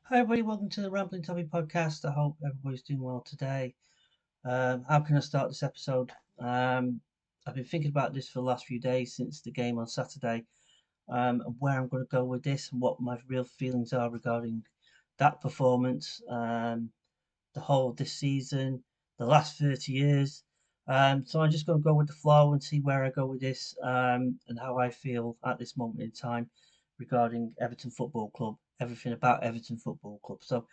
Hi everybody, welcome to the Rambling Toffee podcast. I hope everybody's doing well today. How can I start this episode? I've been thinking about this for the last few days since the game on Saturday, and where I'm going to go with this and what my real feelings are regarding that performance, the whole of this season, the last 30 years. So I'm just going to go with the flow and see where I go with this, and how I feel at this moment in time regarding Everton Football Club, everything about Everton Football Club.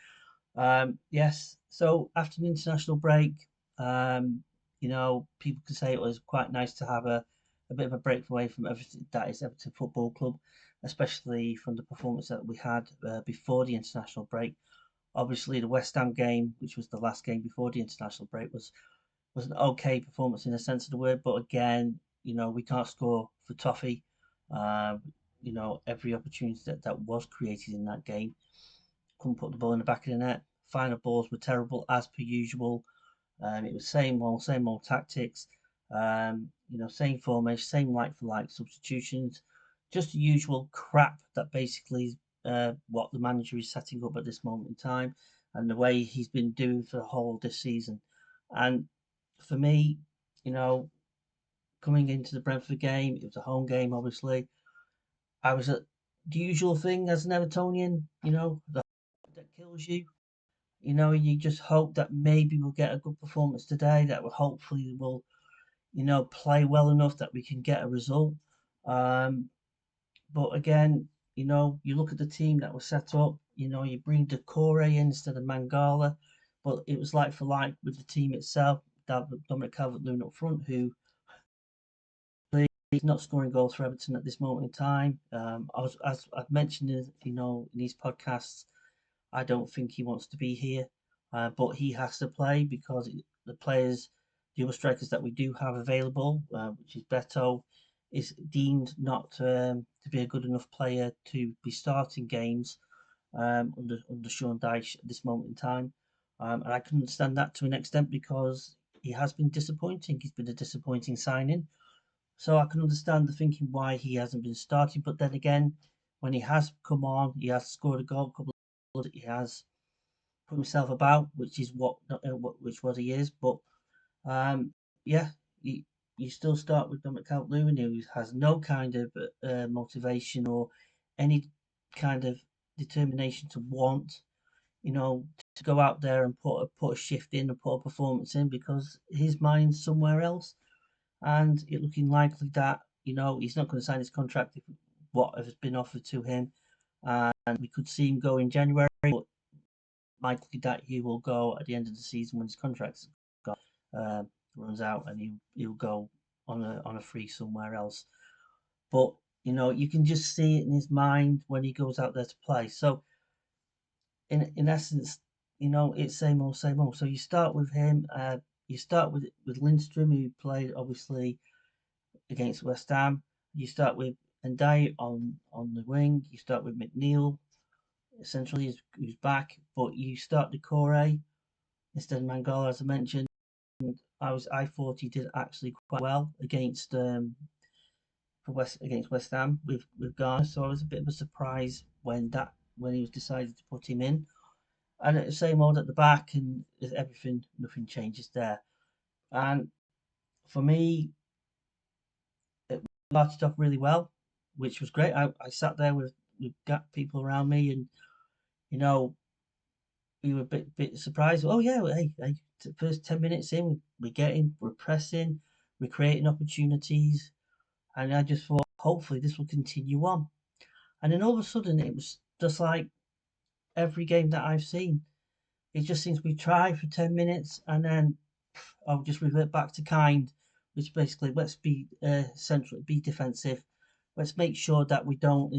Yes. So after the international break, people can say it was quite nice to have a bit of a break away from everything that is Everton Football Club, especially from the performance that we had before the international break. Obviously, the West Ham game, which was the last game before the international break, was an okay performance in the sense of the word. But again, we can't score for Toffee. Uh, every opportunity that was created in that game, couldn't put the ball in the back of the net. Final balls were terrible as per usual. It was same old tactics. Same formation, same like for like substitutions, just the usual crap that basically is what the manager is setting up at this moment in time, and the way he's been doing for the whole of this season. And for me, you know, coming into the Brentford game, it was a home game, obviously. I was at the usual thing as an Evertonian, the that kills you. You just hope that maybe we'll get a good performance today, that will hopefully will, play well enough that we can get a result. Um, but again, you look at the team that was set up, you bring Decore in instead of Mangala, but it was like for like with the team itself. Dominic Calvert-Lewin up front, who he's not scoring goals for Everton at this moment in time. As I've mentioned, in these podcasts, I don't think he wants to be here, but he has to play because the players, the other strikers that we do have available, which is Beto, is deemed not to be a good enough player to be starting games under Sean Dyche at this moment in time. And I can understand that to an extent because he has been disappointing. He's been a disappointing signing. So I can understand the thinking why he hasn't been starting. But then again, when he has come on, he has scored a goal, a couple of goals, he has put himself about, which is which what he is. But yeah, you still start with Dominic Calvert-Lewin, who has no kind of motivation or any kind of determination to want, to go out there and put a shift in and put a performance in because his mind's somewhere else, and it looking likely that he's not going to sign his contract if what has been offered to him, and we could see him go in January, but likely that he will go at the end of the season when his contract uh, runs out, and he'll go on a free somewhere else. But you can just see it in his mind when he goes out there to play. So in essence, it's same old, same old. So you start with him. You start with Lindstrom, who played obviously against West Ham. You start with Ndai on the wing. You start with McNeil essentially who's back, but you start Decore instead of Mangala, as I mentioned. I thought he did actually quite well against West Ham with Garner, so I was a bit of a surprise when he was decided to put him in. And at the same mode at the back, and everything, nothing changes there. And for me, it started off really well, which was great. I sat there with people around me, and you know we were a bit surprised. Oh yeah, hey, first 10 minutes in, we're getting, we're pressing, we're creating opportunities, and I just thought hopefully this will continue on. And then all of a sudden, it was just like every game that I've seen. It just seems we try for 10 minutes, and then I'll just revert back to kind, which basically let's be central, be defensive. Let's make sure that we don't,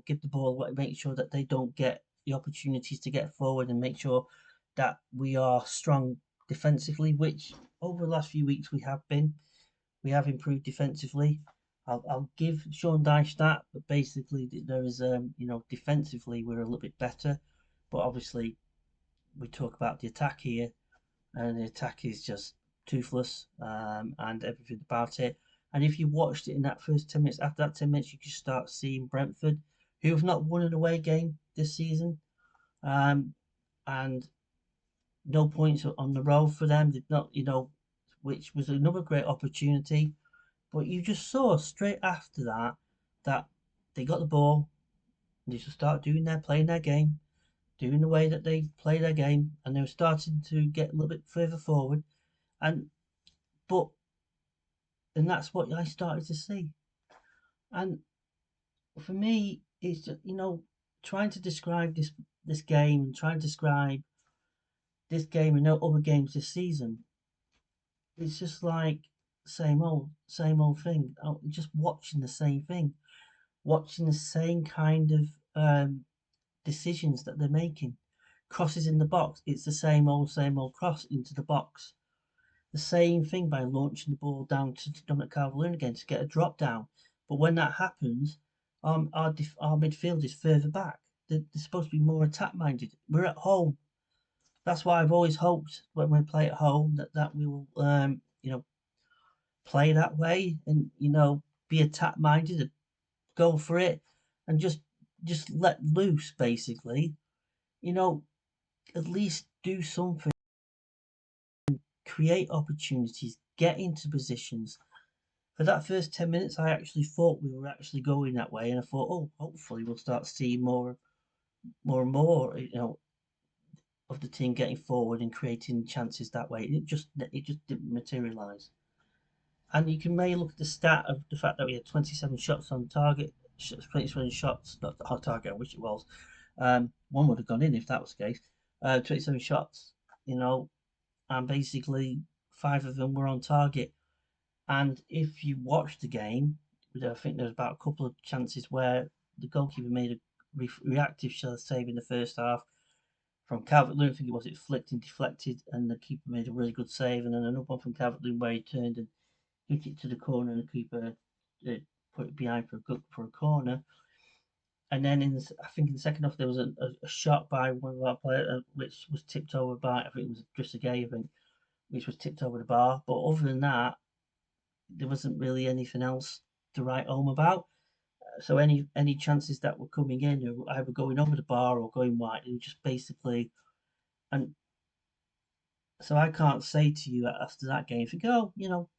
give the ball. Make sure that they don't get the opportunities to get forward, and make sure that we are strong defensively. Which over the last few weeks we have been. We have improved defensively. I'll give Sean Dyche that, but basically there is, defensively we're a little bit better, but obviously we talk about the attack here, and the attack is just toothless, and everything about it. And if you watched it in that first 10 minutes, after that 10 minutes, you can start seeing Brentford, who have not won an away game this season. um, and no points on the road for them. Did not, which was another great opportunity. But you just saw straight after that that they got the ball, and they just started playing their game, doing the way that they play their game, and they were starting to get a little bit further forward. And but and that's what I started to see. And for me, it's just, trying to describe this game and trying to describe this game and no other games this season. It's just like same old thing. Just watching the same thing, watching the same kind of decisions that they're making. Crosses in the box. It's the same old cross into the box. The same thing by launching the ball down to Dominic Calvert-Lewin again to get a drop down. But when that happens, our midfield is further back. They're supposed to be more attack minded. We're at home. That's why I've always hoped when we play at home that we will, play that way and be attack minded and go for it and just let loose basically. You know, at least do something, create opportunities, get into positions. For that first 10 minutes, I actually thought we were actually going that way, and I thought, oh, hopefully we'll start seeing more and more, of the team getting forward and creating chances that way. It just didn't materialise. And you can maybe look at the stat of the fact that we had 27 shots on target, 27 shots, not on target, I wish it was. One would have gone in if that was the case. 27 shots, and basically five of them were on target. And if you watch the game, I think there's about a couple of chances where the goalkeeper made a reactive save in the first half from Calvert-Lewin. I think it flicked and deflected, and the keeper made a really good save. And then another one from Calvert-Lewin where he turned and hit it to the corner, and the keeper put it behind for a corner. And then I think in the second half there was a shot by one of our players, which was tipped over by, I think it was Drissa Gay, I think, which was tipped over the bar. But other than that, there wasn't really anything else to write home about. So any chances that were coming in were either going over the bar or going wide. It was just basically, and so I can't say to you after that game, think, oh,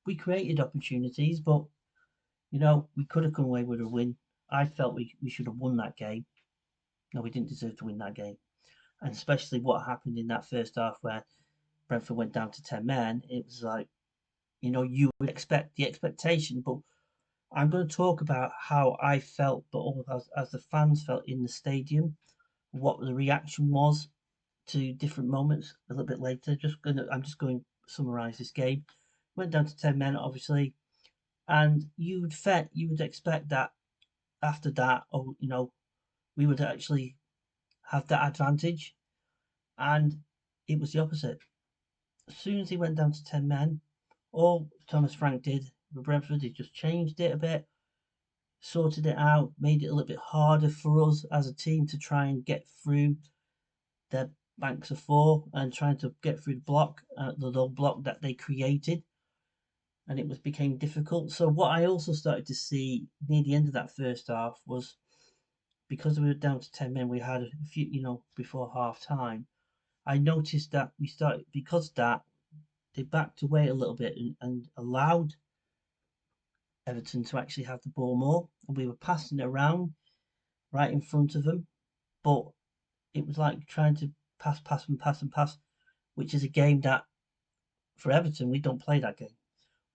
we created opportunities, but we could have come away with a win. I felt we should have won that game. No, we didn't deserve to win that game, and especially what happened in that first half where Brentford went down to 10 men. It was like, you would expect the expectation, but I'm going to talk about how I felt, but also as the fans felt in the stadium, what the reaction was to different moments a little bit later. I'm just going to summarise this game. Went down to 10 men, obviously, and you would expect that after that, we would actually have that advantage, and it was the opposite. As soon as he went down to 10 men, all Thomas Frank did with Brentford, he just changed it a bit, sorted it out, made it a little bit harder for us as a team to try and get through their banks of four and trying to get through the block, the low block that they created, and it became difficult. So what I also started to see near the end of that first half was, because we were down to 10 men, we had a few, before half time. I noticed that we started, because of that, they backed away a little bit and allowed Everton to actually have the ball more, and we were passing it around right in front of them. But it was like trying to pass and pass and pass, which is a game that for Everton we don't play that game.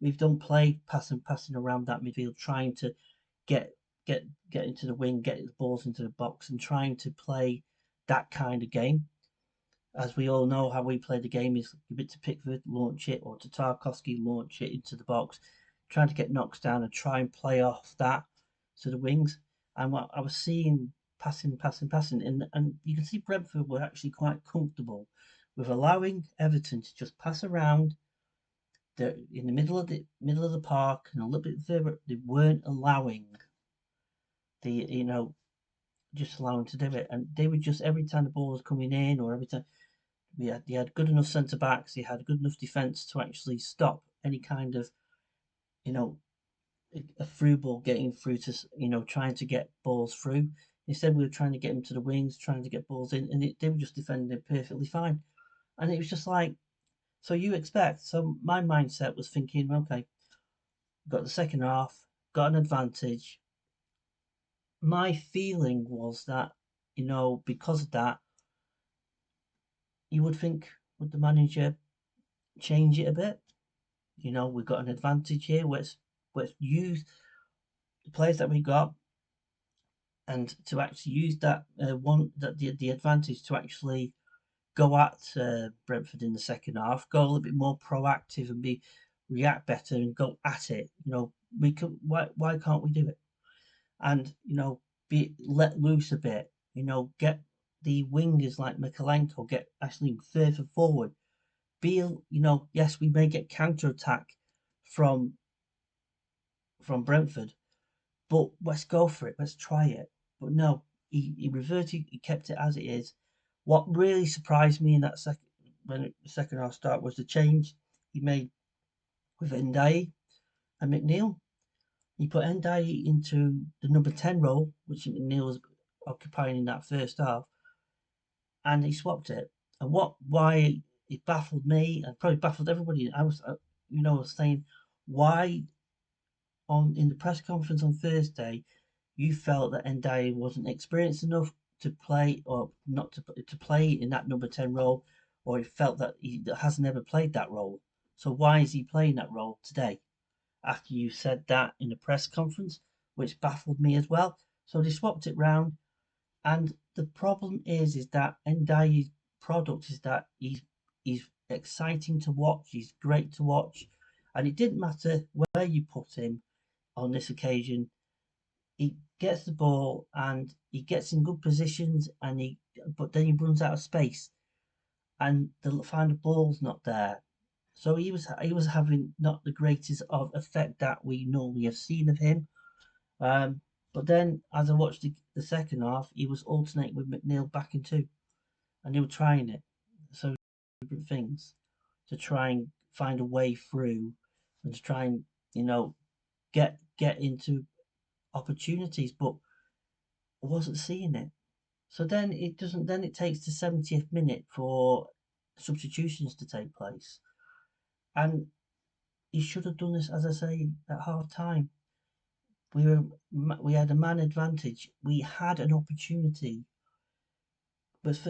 We don't play passing around that midfield, trying to get get into the wing, get the balls into the box, and trying to play that kind of game. As we all know, how we play the game is give it to Pickford, launch it, or to Tarkowski, launch it into the box, trying to get knocks down and try and play off that to the wings. And what I was seeing passing, and you can see Brentford were actually quite comfortable with allowing Everton to just pass around in the middle of the park and a little bit further. They weren't allowing the just allowing to do it, and they would just, every time the ball was coming in or every time they had good enough centre backs, they had good enough defence to actually stop any kind of you know a through ball getting through to trying to get balls through. Instead, we were trying to get him to the wings, trying to get balls in, and they were just defending it perfectly fine. And it was just like, so you expect. So my mindset was thinking, okay, got the second half, got an advantage. My feeling was that, because of that, you would think, would the manager change it a bit? We've got an advantage here. Let's use the players that we got, and to actually use that the advantage to actually go at Brentford in the second half, go a little bit more proactive and react better and go at it. We could. Why can't we do it? And be let loose a bit. Get the wingers like Mikalenko get actually further forward. Yes, we may get counter attack from Brentford, but let's go for it. Let's try it. But no, he reverted. He kept it as it is. What really surprised me in that the second half start was the change he made with Ndiaye and McNeil. He put Ndiaye into the number 10 role, which McNeil was occupying in that first half, and he swapped it. And why it baffled me and probably baffled everybody. I was saying, why in the press conference on Thursday you felt that Ndiaye wasn't experienced enough to play, or not to play in that number 10 role, or he felt that he has never played that role. So why is he playing that role today? After you said that in a press conference, which baffled me as well. So they swapped it round, and the problem is that Ndiaye's product is that he's exciting to watch. He's great to watch, and it didn't matter where you put him on this occasion. He gets the ball and he gets in good positions, but then he runs out of space, and the final ball's not there. So he was having not the greatest of effect that we normally have seen of him. But then as I watched the second half, he was alternating with McNeil back in two, and they were trying it. So different things to try and find a way through, and to try and get into opportunities, but I wasn't seeing it. So then it doesn't. Then it takes the 70th minute for substitutions to take place, and he should have done this, as I say, at half time. We had a man advantage. We had an opportunity, but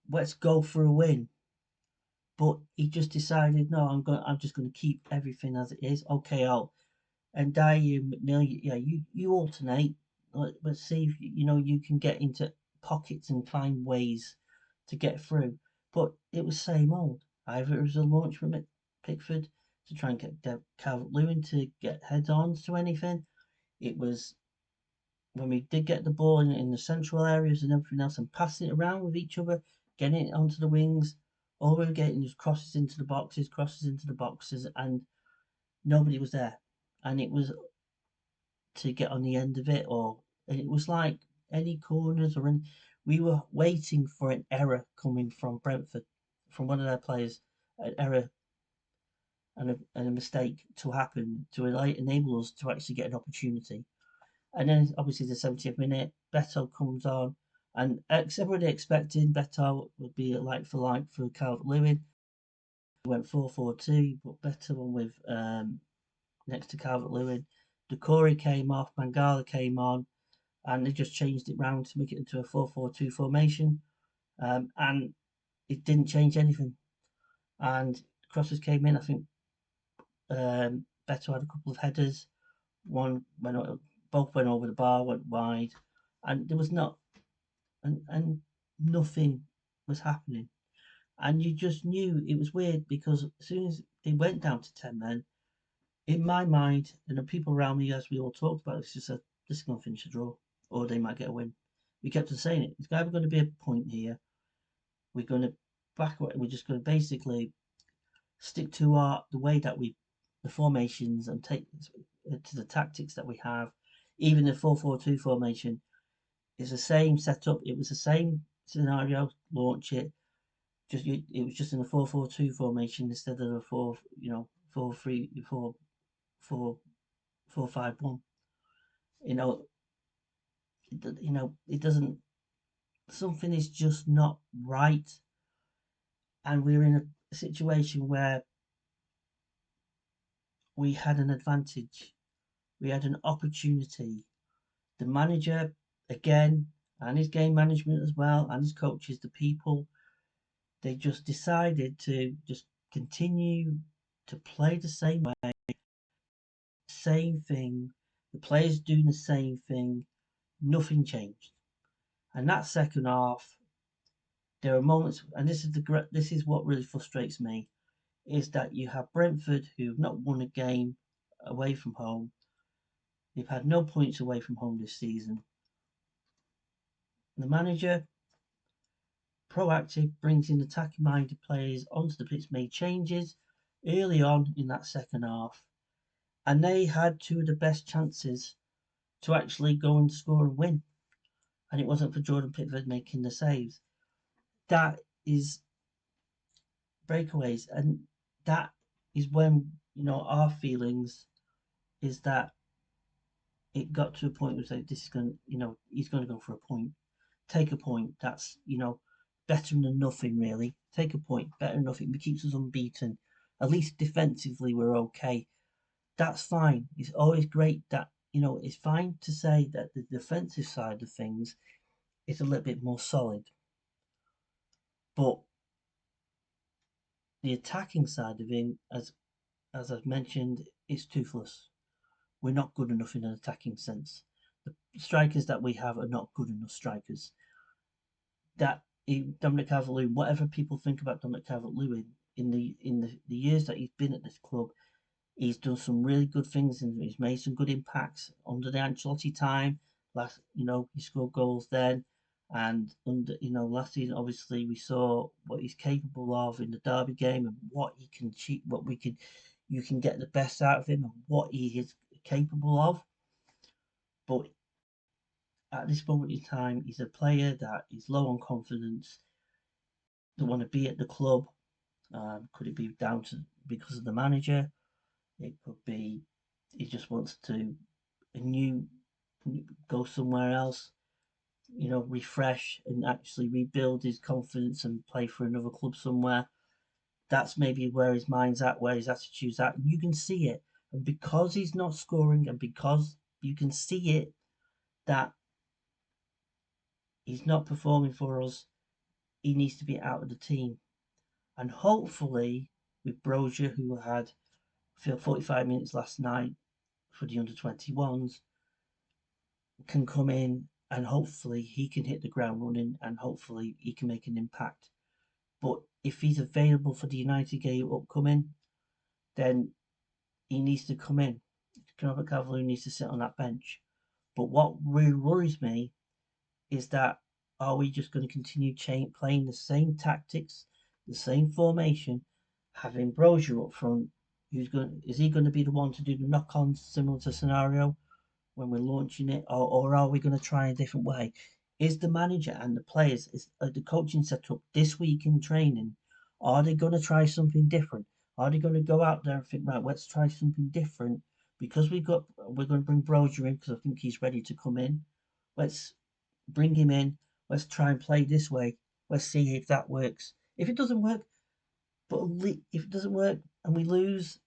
let's go for a win. But he just decided, no, I'm just going to keep everything as it is. Okay, and Dyer McNeil, yeah, you alternate. Let's see if you can get into pockets and find ways to get through. But it was same old. Either it was a launch from Pickford to try and get Calvert-Lewin to get head-ons to anything. It was when we did get the ball in the central areas and everything else, and passing it around with each other, getting it onto the wings. All we were getting was crosses into the boxes, and nobody was there. And it was to get on the end of it, and it was like any corners we were waiting for an error coming from Brentford, from one of their players, an error and a mistake to happen to enable us to actually get an opportunity. And then obviously the 70th minute, Beto comes on, and everybody expected Beto would be like for Calvert-Lewin. He went 4-4-2, put Beto on with next to Calvert-Lewin. Decore came off, Mangala came on, and they just changed it round to make it into a 4-4-2 formation. And it didn't change anything. And crosses came in. I think Beto had a couple of headers. Both went over the bar, went wide, and there was and nothing was happening. And you just knew it was weird, because as soon as they went down to 10 men, in my mind, and the people around me, as we all talked about, it's just said, this is going to finish a draw, or they might get a win. We kept on saying it. It's either going to be a point here. We're going to back away. We're just going to basically stick to the way that the formations, and take to the tactics that we have. Even the 4-4-2 formation is the same setup. It was the same scenario. Launch it. It was just in a 4-4-2 formation instead of a 4-3-4-4-5-1. it doesn't. Something is just not right, and we're in a situation where we had an advantage, we had an opportunity. The manager, again, and his game management as well, and his coaches, the people, they just decided to just continue to play the same way, same thing. The players doing the same thing. Nothing changed. And that second half, there are moments, and this is what really frustrates me, is that you have Brentford who have not won a game away from home. They've had no points away from home this season. The manager, proactive, brings in attacking minded players onto the pitch, made changes early on in that second half, and they had two of the best chances to actually go and score and win. And it wasn't for Jordan Pickford making the saves. That is breakaways, and that is when our feelings is that it got to a point where like, this is going, he's going to go for a point. Take a point. That's better than nothing, really. Take a point. Better than nothing. It keeps us unbeaten. At least defensively, we're okay. That's fine. It's always great that it's fine to say that the defensive side of things is a little bit more solid, but the attacking side of it, as I've mentioned, is toothless. We're not good enough in an attacking sense. The strikers that we have are not good enough strikers. That Dominic Calvert-Lewin, whatever people think about Dominic Calvert-Lewin, in the years that he's been at this club, he's done some really good things and he's made some good impacts under the Ancelotti time. He scored goals then, and under last season, obviously we saw what he's capable of in the Derby game and what he can cheat, you can get the best out of him and what he is capable of. But at this moment in time, he's a player that is low on confidence, doesn't want to be at the club. Could it be down to because of the manager? It could be he just wants to a new go somewhere else, refresh and actually rebuild his confidence and play for another club somewhere. That's maybe where his mind's at, where his attitude's at. And you can see it. And because he's not scoring and because you can see it that he's not performing for us, he needs to be out of the team. And hopefully, with Brozier, who had 45 minutes last night for the under 21s, can come in and hopefully he can hit the ground running and hopefully he can make an impact. But if he's available for the United game upcoming, then he needs to come in. Robert Calvert needs to sit on that bench. But what really worries me is that are we just going to continue playing the same tactics, the same formation, having Brozier up front? Is he going to be the one to do the knock-ons similar to scenario when we're launching it, or are we going to try a different way? Is the manager and the players, is the coaching setup this week in training, are they going to try something different? Are they going to go out there and think, right, let's try something different because we're going to bring Brozier in because I think he's ready to come in. Let's bring him in. Let's try and play this way. Let's see if that works. If it doesn't work, if it doesn't work and we lose,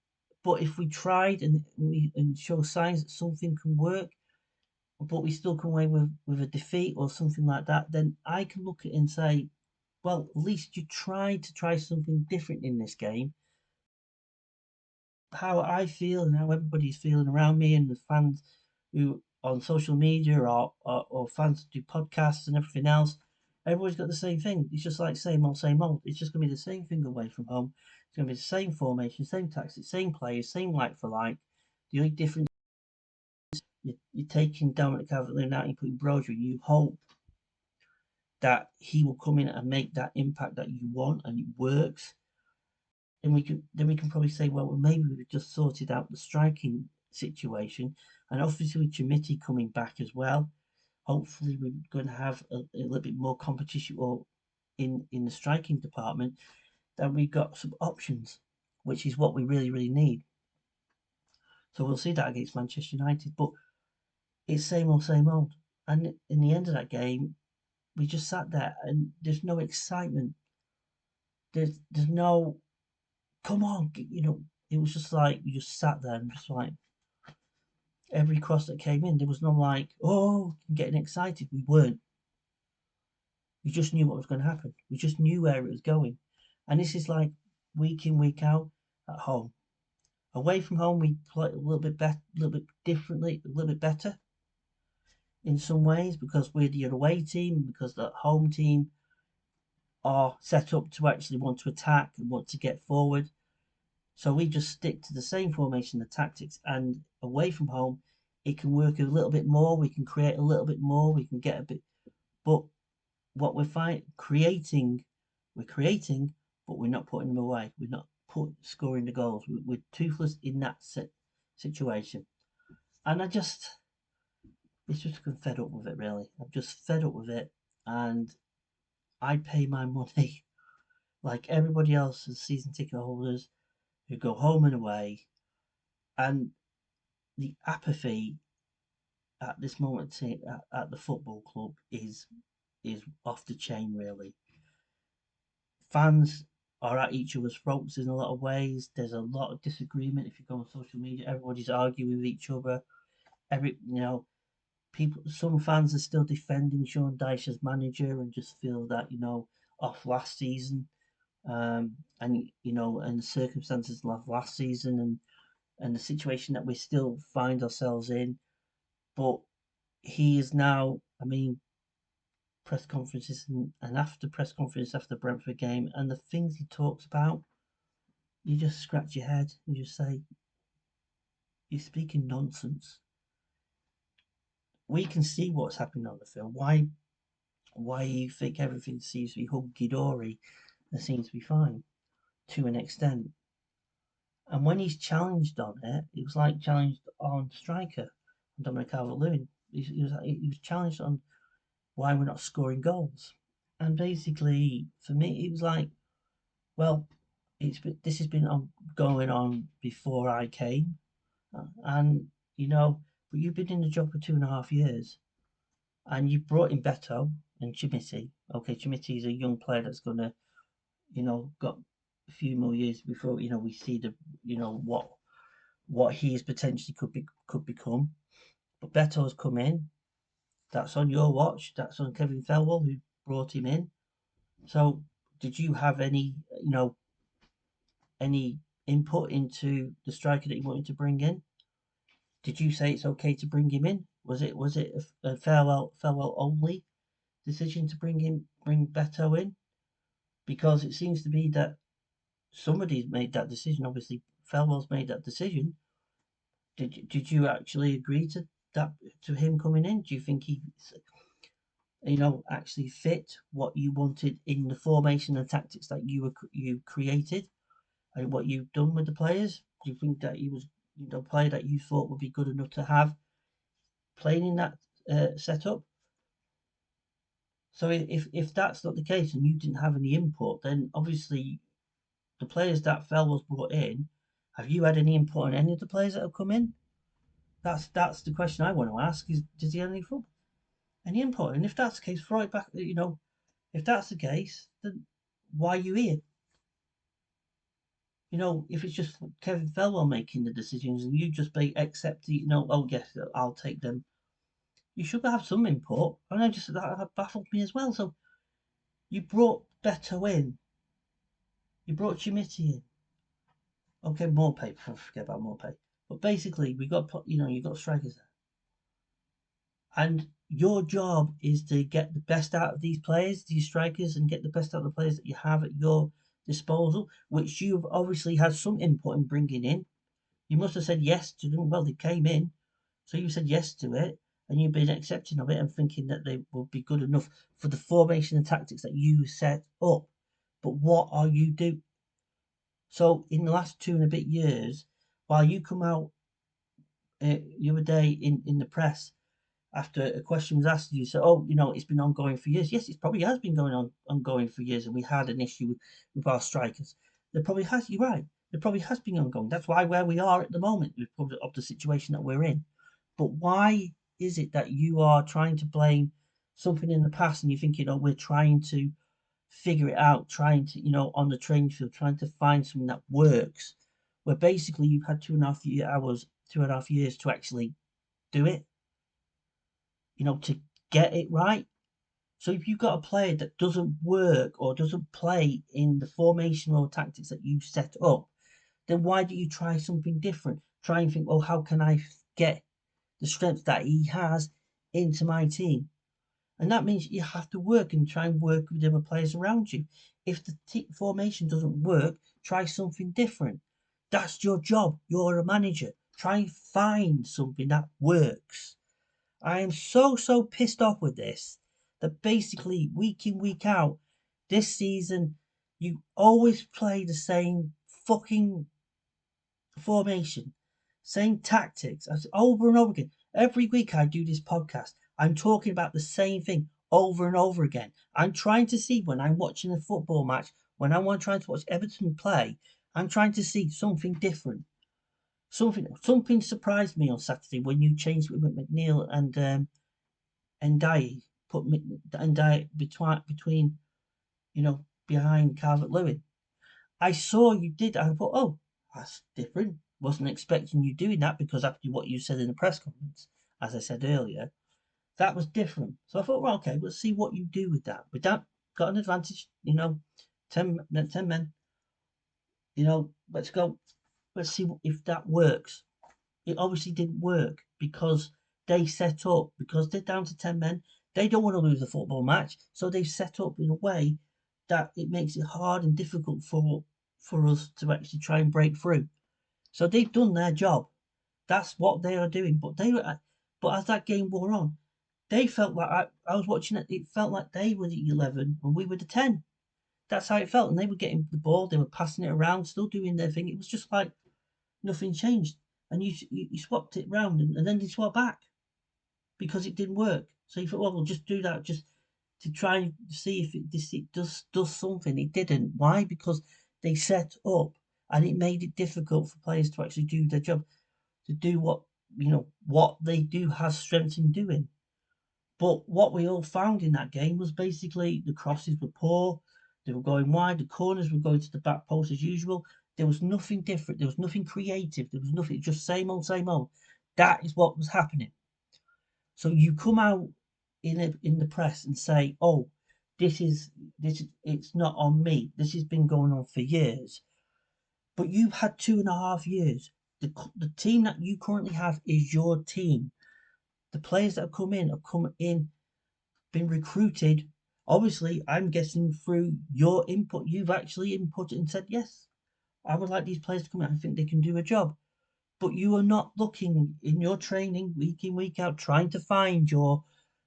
but if we tried and show signs that something can work, but we still come away with a defeat or something like that, then I can look at it and say, well, at least you tried to try something different in this game. How I feel and how everybody's feeling around me and the fans who on social media or fans who do podcasts and everything else, everybody's got the same thing. It's just like same old, same old. It's just going to be the same thing away from home. It's going to be the same formation, same tactics, same players, same like for like. The only difference you're taking Dominic Calvert-Lewin out and you're putting Brozier. You hope that he will come in and make that impact that you want and it works. And we can probably say, well, maybe we've just sorted out the striking situation, and obviously with Chimiti coming back as well, hopefully we're going to have a little bit more competition or in the striking department. That we've got some options, which is what we really need. So we'll see that against Manchester United, but it's same old, same old. And in the end of that game, we just sat there and there's no excitement. There's no come on, It was just like we just sat there and just like every cross that came in, there was no like, oh, getting excited. We weren't. We just knew what was going to happen. We just knew where it was going. And this is like week in, week out at home. Away from home, we play a little bit better, a little bit differently, a little bit better in some ways because we're the away team, because the home team are set up to actually want to attack and want to get forward. So we just stick to the same formation, the tactics, and away from home, it can work a little bit more. We can create a little bit more. We can get a bit, but what we're creating, but we're not putting them away. We're not scoring the goals. We're toothless in that situation, and it's just I'm fed up with it. Really, I'm just fed up with it, and I pay my money like everybody else as season ticket holders who go home and away, and the apathy at this moment at the football club is off the chain. Really, fans are at each other's throats in a lot of ways. There's a lot of disagreement. If you go on social media, everybody's arguing with each other. People. Some fans are still defending Sean Dyche as manager and just feel that off last season, and the circumstances of last season and the situation that we still find ourselves in. But he is now. I mean, press conferences and after press conference after the Brentford game and the things he talks about, you just scratch your head and you say, you're speaking nonsense. We can see what's happening on the field. Why you think everything seems to be hunky dory and seems to be fine to an extent. And when he's challenged on it, it was like challenged on striker, Dominic Calvert-Lewin. He was challenged on why we're not scoring goals. And basically, for me, it was like, well, this has been going on before I came, and but you've been in the job for 2.5 years, and you brought in Beto and Chimiti. Okay, Chimiti is a young player that's gonna, got a few more years before we see the what he is potentially could become. But Beto's come in. That's on your watch. That's on Kevin Thelwell who brought him in. So, did you have any input into the striker that you wanted to bring in? Did you say it's okay to bring him in? Was it a farewell only decision to bring Beto in? Because it seems to be that somebody's made that decision. Obviously, Farewell's made that decision. Did you actually agree to that to him coming in? Do you think he actually fit what you wanted in the formation and tactics that you created and what you've done with the players? Do you think that he was a player that you thought would be good enough to have playing in that setup? So if that's not the case and you didn't have any input, then obviously the players that Fell was brought in, have you had any input on any of the players that have come in? That's the question I want to ask: is does he have any input? And if that's the case, throw it back. If that's the case, then why are you here? If it's just Kevin Felwell making the decisions and you just accept the, oh yes, I'll take them. You should have some input. And I just that baffled me as well. So you brought Beto in, you brought Chimiti in. Okay, more pay. Forget about more pay. But basically, we got you got strikers there, and your job is to get the best out of these players, these strikers, and get the best out of the players that you have at your disposal, which you've obviously had some input in bringing in. You must have said yes to them. Well, they came in, so you said yes to it, and you've been accepting of it and thinking that they will be good enough for the formation and tactics that you set up. But what are you doing? So in the last 2 and a bit years, while you come out the other day in the press after a question was asked, you said, "Oh, it's been ongoing for years." Yes, it probably has been ongoing for years, and we had an issue with our strikers. There probably has. You're right. There probably has been ongoing. That's why where we are at the moment, because of the situation that we're in. But why is it that you are trying to blame something in the past and you think, we're trying to figure it out, trying to, on the training field, trying to find something that works, where basically you've had 2.5 years to actually do it, to get it right. So if you've got a player that doesn't work or doesn't play in the formation or tactics that you set up, then why do you try something different? Try and think, well, how can I get the strength that he has into my team? And that means you have to work and try and work with other players around you. If the formation doesn't work, try something different. That's your job. You're a manager. Try and find something that works. I am so pissed off with this that basically week in, week out, this season, you always play the same fucking formation, same tactics, over and over again. Every week I do this podcast, I'm talking about the same thing over and over again. I'm trying to see when I'm watching a football match, when I'm trying to watch Everton play, I'm trying to see something different. Something surprised me on Saturday when you changed with McNeil and Dyche, put Dyche between behind Calvert Lewin. I saw you did. I thought, oh, that's different. Wasn't expecting you doing that because after what you said in the press conference, as I said earlier, that was different. So I thought, well, okay, let's see what you do with that. With that, got an advantage. 10 men. Let's go. Let's see if that works. It obviously didn't work because they set up, because they're down to 10 men. They don't want to lose a football match, so they've set up in a way that it makes it hard and difficult for us to actually try and break through. So they've done their job. That's what they are doing. But as that game wore on, they felt like I was watching it. It felt like they were the 11 and we were the 10. That's how it felt, and they were getting the ball. They were passing it around, still doing their thing. It was just like nothing changed, and you swapped it round, and then they swapped back because it didn't work. So you thought, well, we'll just do that just to try and see if it does something. It didn't. Why? Because they set up, and it made it difficult for players to actually do their job, to do what they do have strength in doing. But what we all found in that game was basically the crosses were poor. They were going wide. The corners were going to the back post as usual. There was nothing different. There was nothing creative. There was nothing, just same old, same old. That is what was happening. So you come out in the press and say, "Oh, it's not on me. This has been going on for years." But you've had 2.5 years. The team that you currently have is your team. The players that have come in, been recruited. Obviously, I'm guessing through your input, you've actually input and said, yes, I would like these players to come in. I think they can do a job. But you are not looking in your training week in, week out, trying to find your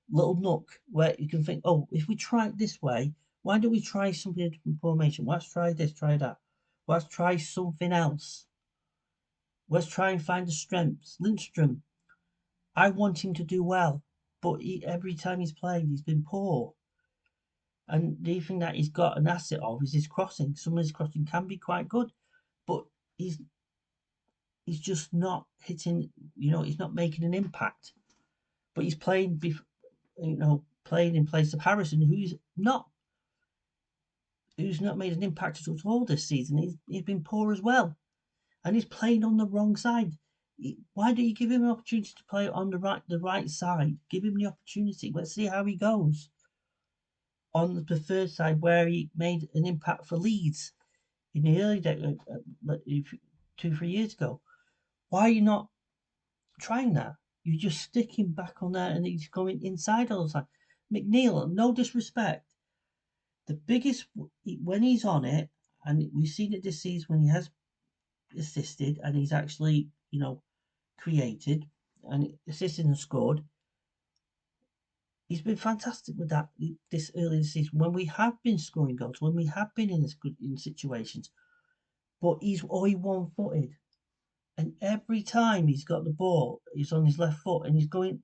little nook where you can think, oh, if we try it this way, why don't we try something in a different formation? Let's try this, try that. Let's try something else. Let's try and find the strengths. Lindstrom, I want him to do well, but every time he's played, he's been poor. And the thing that he's got an asset of is his crossing. Some of his crossing can be quite good, but he's just not hitting. He's not making an impact. But he's playing, playing in place of Harrison, who's not made an impact at all this season. He's been poor as well, and he's playing on the wrong side. Why don't you give him an opportunity to play on the right side? Give him the opportunity. Let's see how he goes on the preferred side, where he made an impact for Leeds in the early days, 2-3 years ago. Why are you not trying that? You just stick him back on there, and he's going inside all the time. McNeil, no disrespect, the biggest when he's on it, and we've seen it this season when he has assisted and he's actually created and assisted and scored. He's been fantastic with that this early this season when we have been scoring goals, when we have been in this good in situations. But he's always one-footed, and every time he's got the ball, he's on his left foot and he's going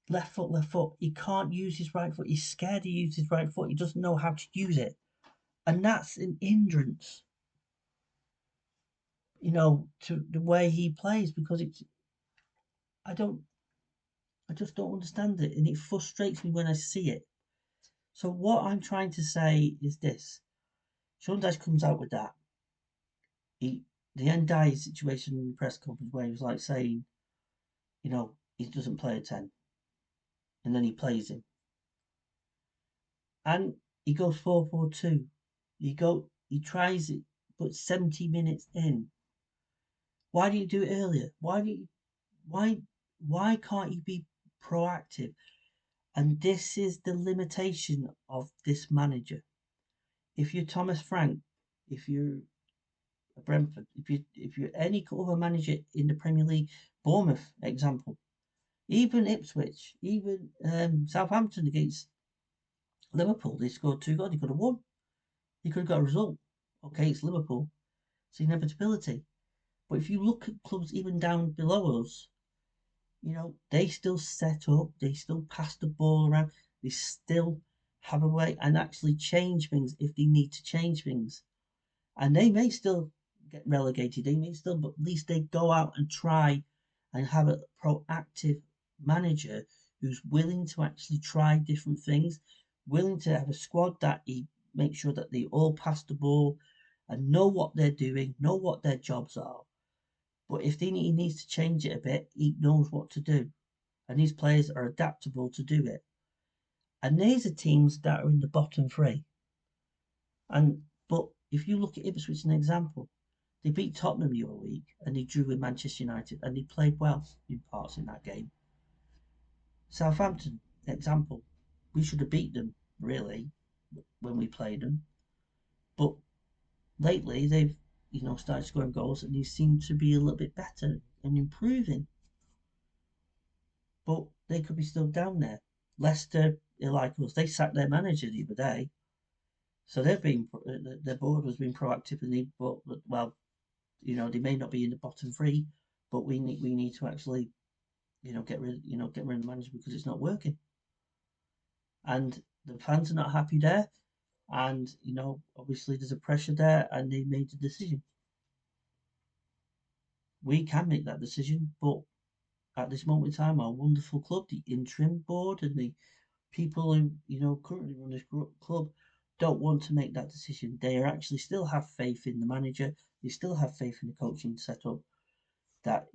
left foot, left foot. He can't use his right foot. He's scared to use his right foot. He doesn't know how to use it, and that's an hindrance, to the way he plays because it's. I don't. I just don't understand it, and it frustrates me when I see it. So what I'm trying to say is this: Sean Dyche comes out with that. He the Ndiaye situation in the press conference where he was like saying, he doesn't play a 10, and then he plays him, and he goes 4-4-2. He tries it, but 70 minutes in. Why didn't you do it earlier? Why why can't you be proactive? And this is the limitation of this manager. If you're Thomas Frank, if you're Brentford, if you're any other manager in the Premier League, Bournemouth example, even Ipswich, even Southampton against Liverpool, they scored 2 goals. They could have won. They could have got a result. Okay, it's Liverpool. It's inevitability. But if you look at clubs even down below us, they still set up, they still pass the ball around, they still have a way and actually change things if they need to change things. And they may still get relegated, they may still, but at least they go out and try and have a proactive manager who's willing to actually try different things, willing to have a squad that he makes sure that they all pass the ball and know what they're doing, know what their jobs are. But if he needs to change it a bit, he knows what to do. And these players are adaptable to do it. And these are teams that are in the bottom three. But if you look at Ipswich as an example, they beat Tottenham the other week and they drew with Manchester United and they played well in parts in that game. Southampton, example, we should have beat them really when we played them, but lately they've started scoring goals and they seem to be a little bit better and improving. But they could be still down there. Leicester, like us, they sacked their manager the other day. So their board has been proactive, and they may not be in the bottom three, but we need to actually get rid of the manager because it's not working, and the fans are not happy there, and obviously there's a pressure there, and they made the decision. We can make that decision, but at this moment in time, our wonderful club, the interim board, and the people who currently run this club don't want to make that decision. They actually still have faith in the manager. They still have faith in the coaching setup. That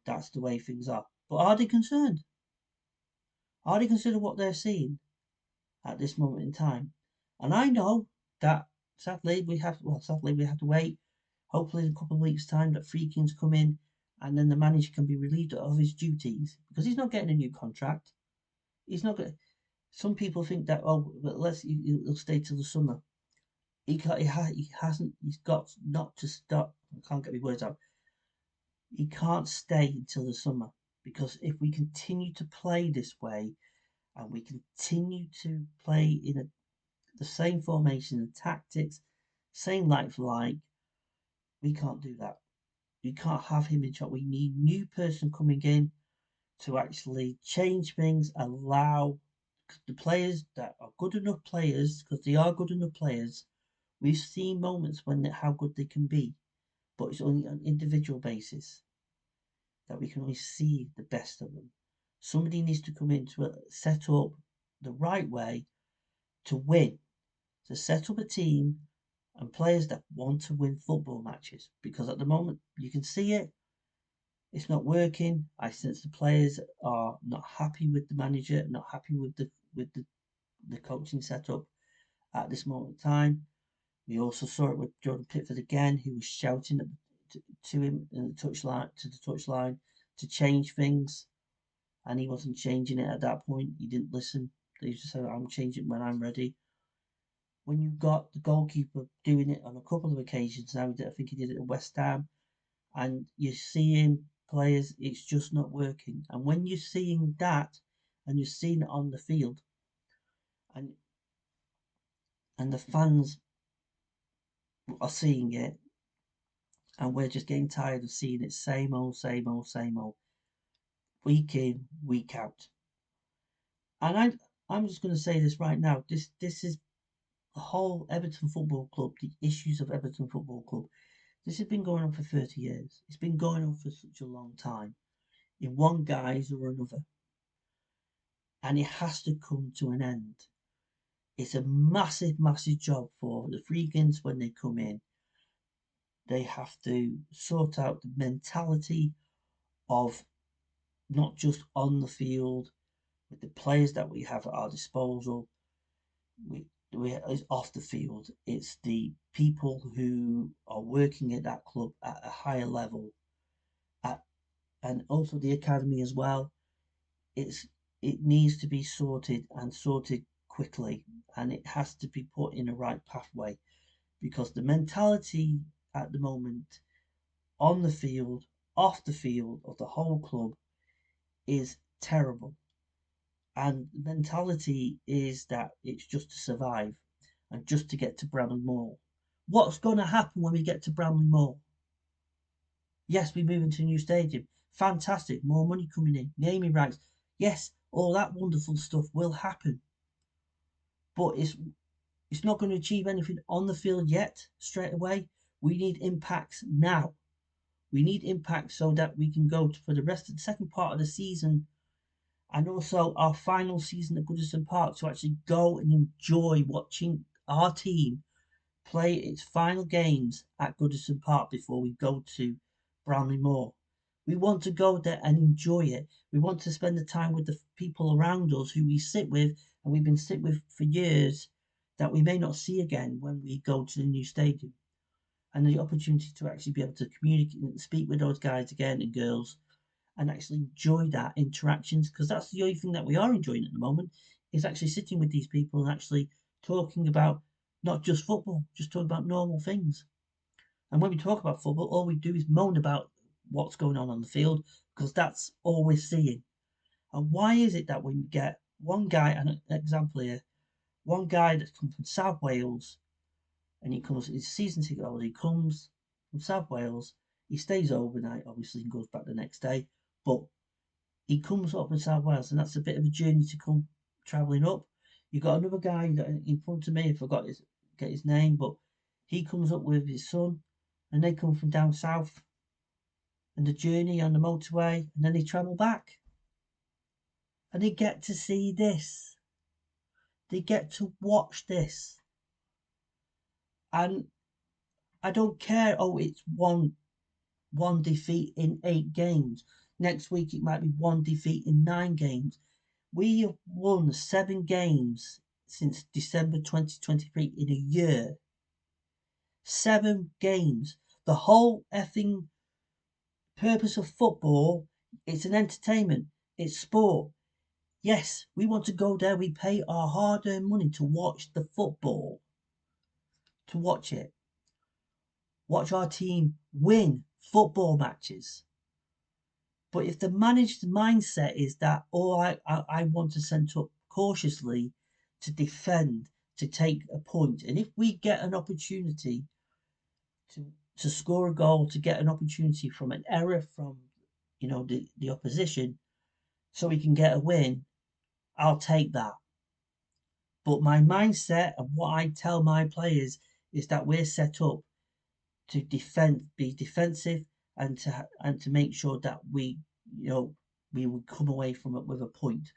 that's the way things are. But are they concerned? Are they concerned what they're seeing at this moment in time? And I know that sadly we have to wait. Hopefully, in a couple of weeks' time, that Friedkin's come in, and then the manager can be relieved of his duties because he's not getting a new contract. He's not going. Some people think that he'll stay till the summer. He hasn't. He's got not to stop. I can't get my words out. He can't stay until the summer because if we continue to play this way and we continue to play in the same formation and tactics, same like for like, we can't do that. We can't have him in charge. We need new person coming in to actually change things, allow the players that are good enough players, because they are good enough players. We've seen moments how good they can be, but it's only on an individual basis that we can only see the best of them. Somebody needs to come in to set up the right way to win, to set up a team and players that want to win football matches. Because at the moment you can see it's not working. I sense the players are not happy with the manager, not happy with the coaching setup at this moment in time. We also saw it with Jordan Pickford again, who was shouting to him in the touchline to change things, and he wasn't changing it at that point. He didn't listen. He just said, "I'm changing when I'm ready." When you got the goalkeeper doing it on a couple of occasions now, I think he did it at West Ham, and you're seeing players, it's just not working. And when you're seeing that, and you're seeing it on the field, and the fans are seeing it, and we're just getting tired of seeing it same old, same old, same old, week in, week out. And I'm just going to say this right now. This is the whole Everton Football Club, the issues of Everton Football Club. This has been going on for 30 years. It's been going on for such a long time, in one guise or another. and it has to come to an end. It's a massive, massive job for the Friedkins when they come in. They have to sort out the mentality of not just on the field with the players that we have at our disposal. It's off the field. It's the people who are working at that club at a higher level, at, and also the academy as well. It needs to be sorted and sorted quickly, and it has to be put in a right pathway because the mentality at the moment on the field, off the field of the whole club is terrible. And the mentality is that it's just to survive and just to get to Bramley Moor. What's going to happen when we get to Bramley Moor? Yes, we move into a new stadium. Fantastic. More money coming in. Naming rights. Yes, all that wonderful stuff will happen. But it's not going to achieve anything on the field yet, straight away. We need impacts now. We need impact so that we can go for the rest of the second part of the season and also our final season at Goodison Park to actually go and enjoy watching our team play its final games at Goodison Park before we go to Bramley Moor. We want to go there and enjoy it. We want to spend the time with the people around us who we sit with and we've been sitting with for years that we may not see again when we go to the new stadium. And the opportunity to actually be able to communicate and speak with those guys again and girls and actually enjoy that interactions because that's the only thing that we are enjoying at the moment is actually sitting with these people and actually talking about not just football, just talking about normal things. And when we talk about football, all we do is moan about what's going on the field because that's all we're seeing. And why is it that when we get one guy, an example here, one guy that's come from South Wales and he comes, he's season ticket holder, he comes from South Wales, he stays overnight, obviously, and goes back the next day, but he comes up in South Wales, and that's a bit of a journey to come travelling up. You've got another guy that in front of me, I forgot get his name, but he comes up with his son, and they come from down south, and the journey on the motorway, and then they travel back, and they get to see this. They get to watch this, and I don't care. Oh, it's one defeat in 8 games. Next week it might be one defeat in 9 games. We have won 7 games since December 2023 in a year. 7 games. The whole effing purpose of football, it's an entertainment. It's sport. Yes, we want to go there. We pay our hard-earned money to watch the football. To watch it. Watch our team win football matches. But if the managed mindset is that, I want to set up cautiously to defend, to take a point, and if we get an opportunity to score a goal, to get an opportunity from an error from the opposition, so we can get a win, I'll take that. But my mindset and what I tell my players is that we're set up to be defensive, and to make sure that we would come away from it with a point,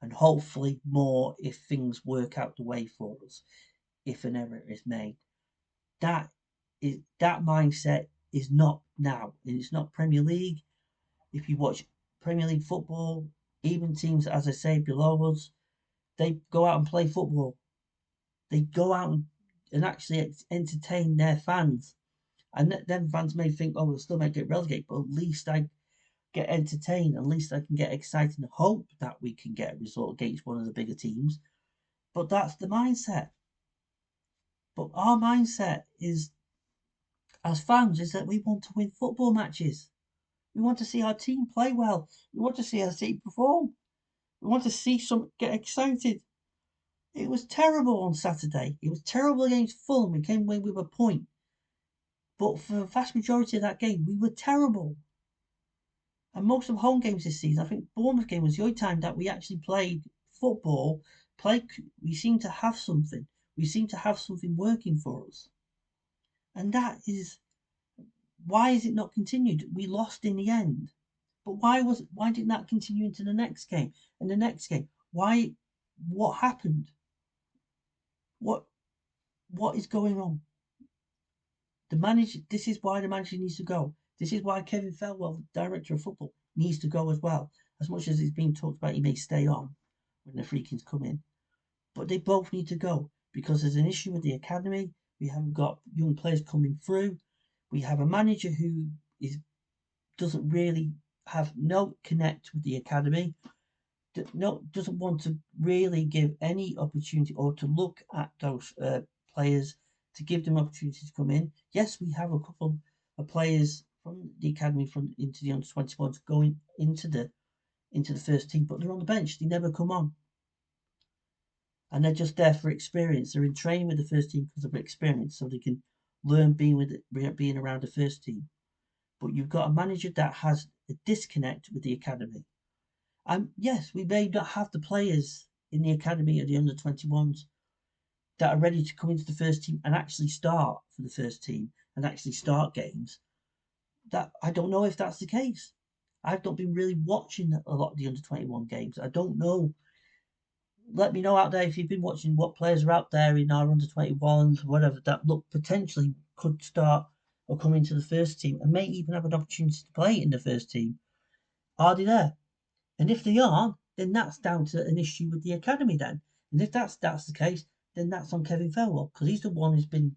and hopefully more if things work out the way for us. If an error is made, that mindset is not now, and it's not Premier League. If you watch Premier League football, even teams, as I say, below us, they go out and play football. They go out and actually entertain their fans. And then fans may think, oh, we'll still might get relegated, but at least I get entertained. At least I can get excited and hope that we can get a result against one of the bigger teams. But that's the mindset. But our mindset is, as fans, is that we want to win football matches. We want to see our team play well. We want to see our team perform. We want to see some get excited. It was terrible on Saturday. It was terrible against Fulham. We came away with a point. But for the vast majority of that game, we were terrible. And most of home games this season, I think Bournemouth game was the only time that we actually played football. We seem to have something. We seem to have something working for us. And that is, why is it not continued? We lost in the end. But why didn't that continue into the next game and the next game? Why? What happened? What what is going on? The manager. This is why the manager needs to go. This is why Kevin Felwell, the director of football, needs to go as well. As much as it's been talked about, he may stay on when the Friedkins come in, but they both need to go because there's an issue with the academy. We haven't got young players coming through. We have a manager who doesn't really have no connect with the academy. Doesn't want to really give any opportunity or to look at those players to give them opportunity to come in. Yes, we have a couple of players from the academy into the under 21s going into the first team, but they're on the bench. They never come on, and they're just there for experience. They're in training with the first team because of experience, so they can learn being around the first team. But you've got a manager that has a disconnect with the academy. And yes, we may not have the players in the academy or the under 21s that are ready to come into the first team and actually start for the first team and actually start games. That I don't know if that's the case. I've not been really watching a lot of the under 21 games. I don't know. Let me know out there if you've been watching what players are out there in our under 21s, whatever, that look potentially could start or come into the first team and may even have an opportunity to play in the first team. Are they there? And if they aren't, then that's down to an issue with the academy then. And if that's the case, then that's on Kevin Felwell because he's the one who's been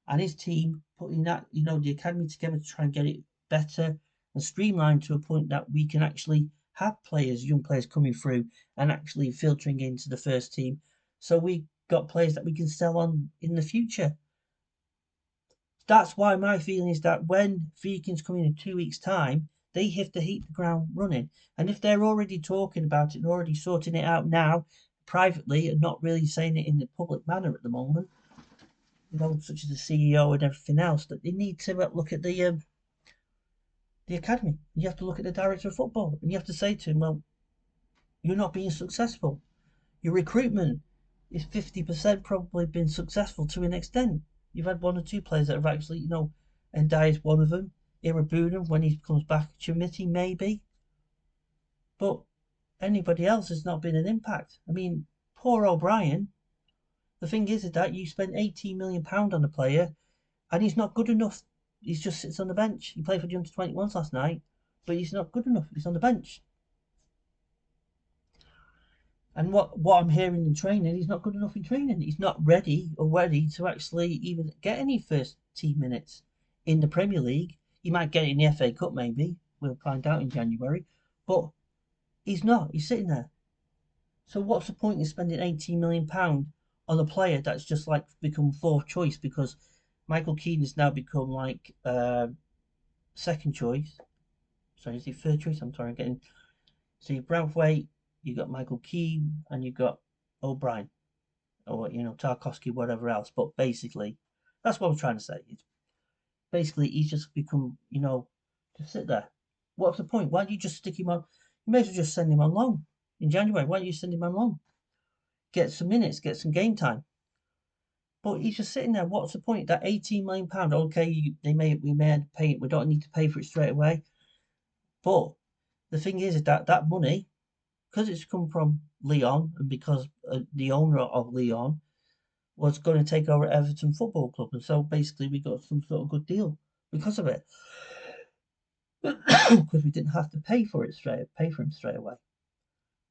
and his team putting the academy together to try and get it better and streamlined to a point that we can actually have young players coming through and actually filtering into the first team. So we got players that we can sell on in the future. That's why my feeling is that when Friedkins come in 2 weeks' time, they have to hit the ground running. And if they're already talking about it and already sorting it out now privately and not really saying it in the public manner at the moment, such as the CEO and everything else, that they need to look at the academy. You have to look at the director of football and you have to say to him, well, you're not being successful. Your recruitment is 50% probably been successful to an extent. You've had one or two players that have actually, and Dyche one of them. Irabuna when he comes back, Chimiti maybe. But anybody else has not been an impact. I mean, poor O'Brien. The thing is that you spent £18 million on a player and he's not good enough. He just sits on the bench. He played for the under 21s last night, but he's not good enough. He's on the bench. And what I'm hearing in training, he's not good enough in training. He's not ready to actually even get any first team minutes in the Premier League. He might get it in the FA Cup maybe. We'll find out in January. But he's not. He's sitting there. So what's the point in spending £18 million on a player that's just like become fourth choice because Michael Keane has now become like second choice. Sorry, is he third choice? I'm sorry, I'm getting. So you Branthwaite, you got Michael Keane, and you got O'Brien, or Tarkowski, whatever else. But basically, that's what I'm trying to say. It's basically he's just become, just sit there. What's the point? Why don't you just stick him on? You may as well just send him on loan in January. Why don't you send him on loan? Get some minutes, get some game time. But he's just sitting there. What's the point? That £18 million. Okay, we may have to pay it. We don't need to pay for it straight away. But the thing is that money, because it's come from Lyon and because the owner of Lyon was going to take over Everton Football Club, and so basically we got some sort of good deal because of it. Because we didn't have to pay for him straight away.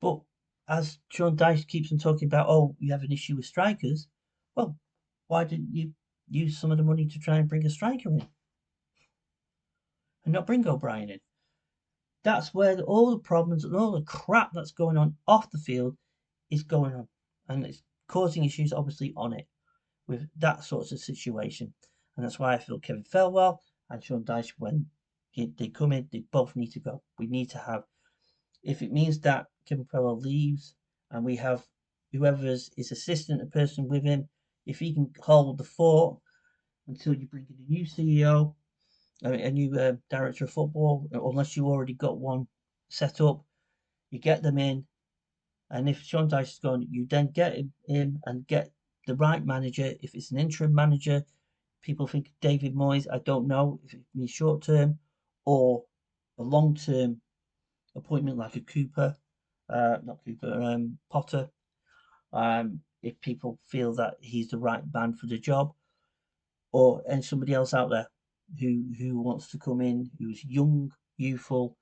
But as Sean Dyche keeps on talking about, you have an issue with strikers. Well, why didn't you use some of the money to try and bring a striker in? And not bring O'Brien in? That's where all the problems and all the crap that's going on off the field is going on. And it's causing issues, obviously, on it with that sort of situation. And that's why I feel Kevin Felwell and Sean Dyche, when they come in, they both need to go. We need to have, if it means that Kevin Felwell leaves and we have whoever's his assistant, a person with him, if he can hold the fort until you bring in a new CEO, a new director of football, unless you already got one set up, you get them in. And if Sean Dyche is gone, you then get him and get the right manager. If it's an interim manager, people think David Moyes. I don't know if it means short term or a long term appointment like a Cooper. not Cooper, Potter. If people feel that he's the right man for the job, or and somebody else out there who wants to come in, who's young, youthful,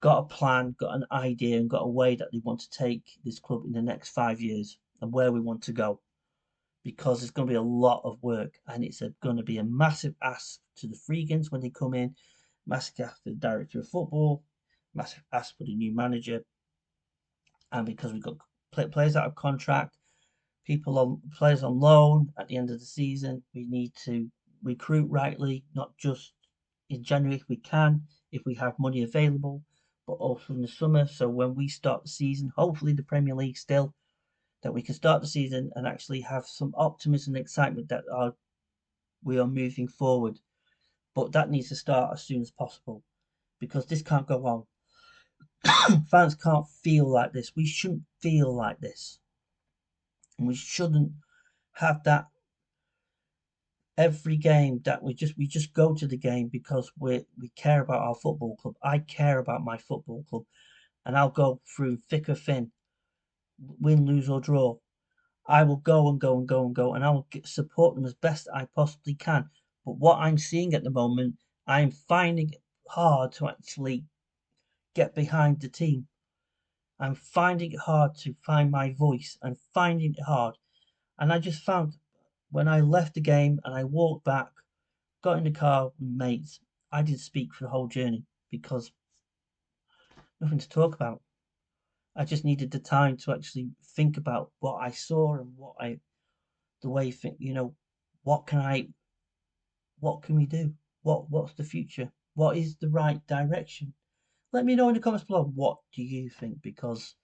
got a plan, got an idea, and got a way that they want to take this club in the next 5 years and where we want to go. Because it's going to be a lot of work, and it's going to be a massive ask to the Freegans when they come in, massive ask to the director of football, massive ask for the new manager, and because we've got players out of contract, players on loan at the end of the season, we need to recruit rightly, not just in January if we can, if we have money available, but also in the summer. So when we start the season, hopefully the Premier League still, that we can start the season and actually have some optimism and excitement that we are moving forward. But that needs to start as soon as possible because this can't go on. Fans can't feel like this. We shouldn't feel like this. And we shouldn't have that every game that we just go to the game because we care about our football club. I care about my football club, and I'll go through thick or thin, win, lose or draw. I will go and go and go and go, and I will support them as best I possibly can. But what I'm seeing at the moment, I'm finding it hard to actually get behind the team. I'm finding it hard to find my voice. I'm finding it hard. And I just found when I left the game and I walked back, got in the car with mates, I didn't speak for the whole journey because nothing to talk about. I just needed the time to actually think about what I saw and the way think, what can I, what can we do? What's the future? What is the right direction? Let me know in the comments below. What do you think? Because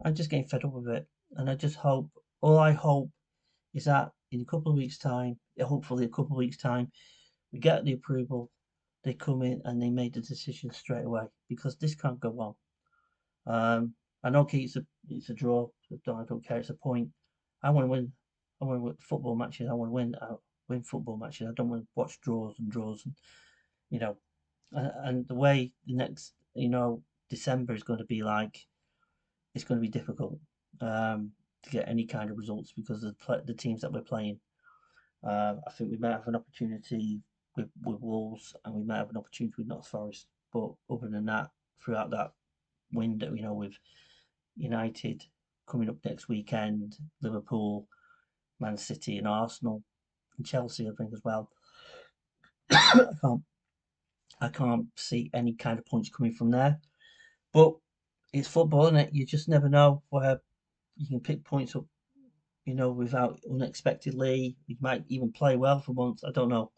I'm just getting fed up with it, and I just hope. All I hope is that in a couple of weeks' time, hopefully a couple of weeks' time, we get the approval. They come in and they made the decision straight away because this can't go on. I know okay, it's a draw. I don't care. It's a point. I want to win. I want to win football matches. I want to win. Win football matches. I don't want to watch draws, and you know, and the way the next December is going to be like, it's going to be difficult to get any kind of results because of the teams that we're playing. I think we might have an opportunity with Wolves, and we might have an opportunity with Notts Forest. But other than that, throughout that window, with United coming up next weekend, Liverpool, Man City, and Arsenal, and Chelsea, I think as well. I can't, I can't see any kind of points coming from there. But it's football, isn't it? You just never know where you can pick points up, without unexpectedly. You might even play well for once. I don't know.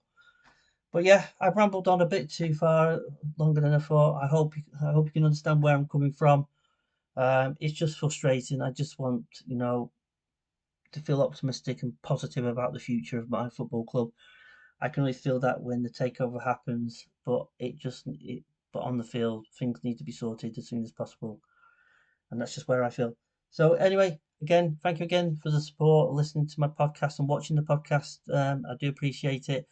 But yeah, I've rambled on a bit too far, longer than I thought. I hope you can understand where I'm coming from. It's just frustrating. I just want, to feel optimistic and positive about the future of my football club. I can only feel that when the takeover happens, but on the field, things need to be sorted as soon as possible, and that's just where I feel. So anyway, again, thank you again for the support, listening to my podcast and watching the podcast. I do appreciate it.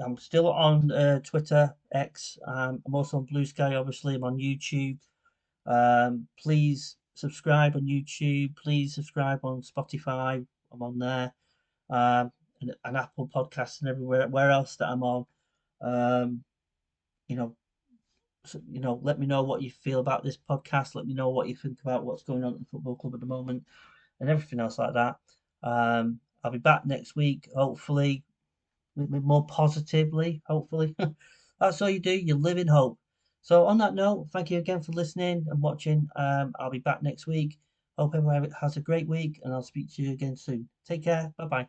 I'm still on Twitter, X. I'm also on Blue Sky. Obviously, I'm on YouTube. Please subscribe on YouTube. Please subscribe on Spotify. I'm on there. And Apple Podcasts and everywhere where else that I'm on. Um, you know, let me know what you feel about this podcast. Let me know what you think about what's going on at the football club at the moment and everything else like that. I'll be back next week, hopefully, with more positively. Hopefully, that's all you do. You live in hope. So on that note, thank you again for listening and watching. I'll be back next week. Hope everyone has a great week, and I'll speak to you again soon. Take care. Bye bye.